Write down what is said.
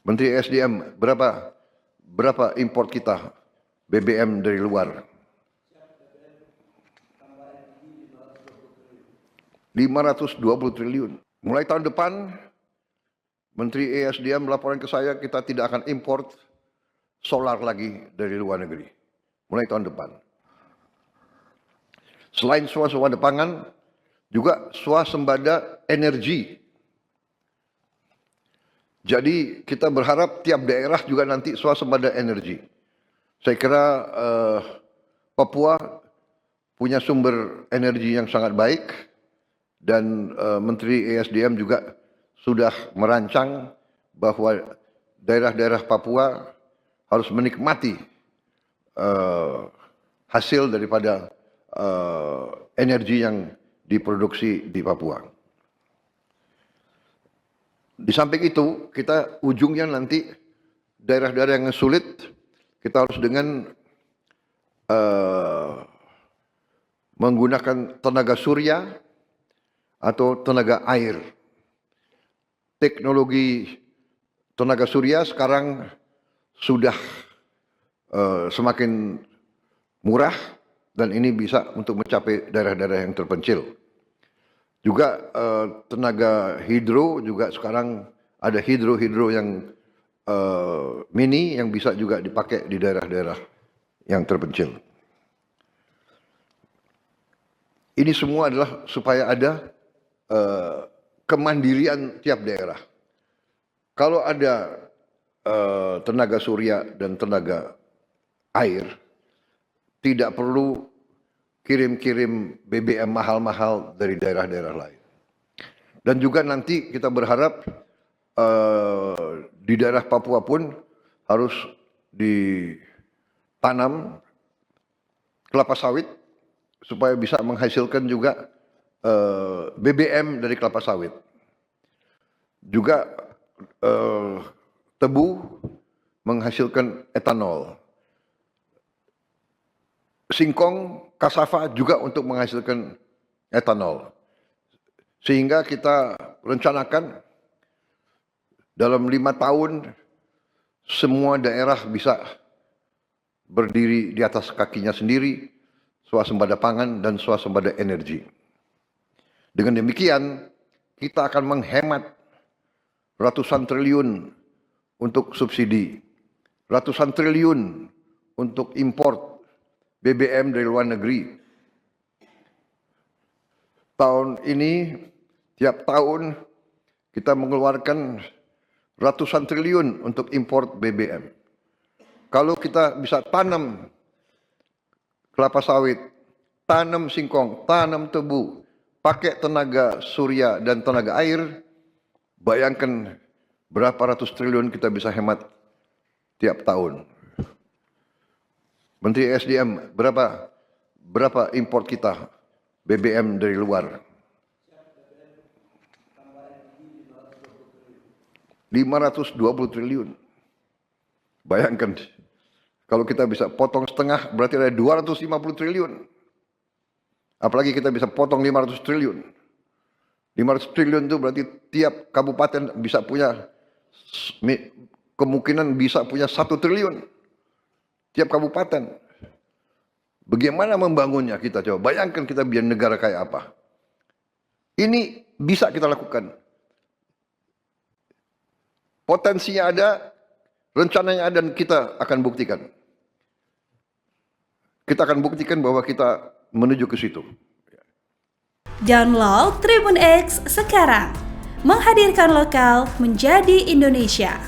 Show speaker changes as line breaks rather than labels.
Menteri SDM, berapa import kita BBM dari luar? 520 triliun. Mulai tahun depan, Menteri ESDM melaporkan ke saya kita tidak akan import solar lagi dari luar negeri. Mulai tahun depan. Selain swasembada pangan, juga swasembada energi. Jadi kita berharap tiap daerah juga nanti swasembada energi. Saya kira Papua punya sumber energi yang sangat baik dan Menteri ESDM juga sudah merancang bahwa daerah-daerah Papua harus menikmati hasil daripada energi yang diproduksi di Papua. Di samping itu, kita ujungnya nanti daerah-daerah yang sulit, kita harus dengan menggunakan tenaga surya atau tenaga air. Teknologi tenaga surya sekarang sudah semakin murah dan ini bisa untuk mencapai daerah-daerah yang terpencil. Juga tenaga hidro juga sekarang ada hidro yang mini yang bisa juga dipakai di daerah-daerah yang terpencil. Ini semua adalah supaya ada kemandirian tiap daerah. Kalau ada tenaga surya dan tenaga air, tidak perlu kirim-kirim BBM mahal-mahal dari daerah-daerah lain. Dan juga nanti kita berharap di daerah Papua pun harus ditanam kelapa sawit supaya bisa menghasilkan juga BBM dari kelapa sawit. Juga tebu menghasilkan etanol. Singkong, kasava juga untuk menghasilkan etanol. Sehingga kita rencanakan dalam 5 tahun semua daerah bisa berdiri di atas kakinya sendiri, swasembada pangan dan swasembada energi. Dengan demikian, kita akan menghemat ratusan triliun untuk subsidi, ratusan triliun untuk import BBM dari luar negeri. Tahun ini, tiap tahun kita mengeluarkan ratusan triliun untuk import BBM. Kalau kita bisa tanam kelapa sawit, tanam singkong, tanam tebu, pakai tenaga surya dan tenaga air, bayangkan berapa ratus triliun kita bisa hemat tiap tahun. Menteri SDM, berapa import kita BBM dari luar? 520 triliun. Bayangkan, kalau kita bisa potong setengah berarti ada 250 triliun. Apalagi kita bisa potong 500 triliun. 500 triliun itu berarti tiap kabupaten bisa punya, kemungkinan bisa punya 1 triliun. Tiap kabupaten. Bagaimana membangunnya kita coba? Bayangkan kita biar negara kayak apa. Ini bisa kita lakukan. Potensinya ada, rencananya ada dan kita akan buktikan. Kita akan buktikan bahwa kita menuju ke situ.
Download Tribun X sekarang. Menghadirkan lokal menjadi Indonesia.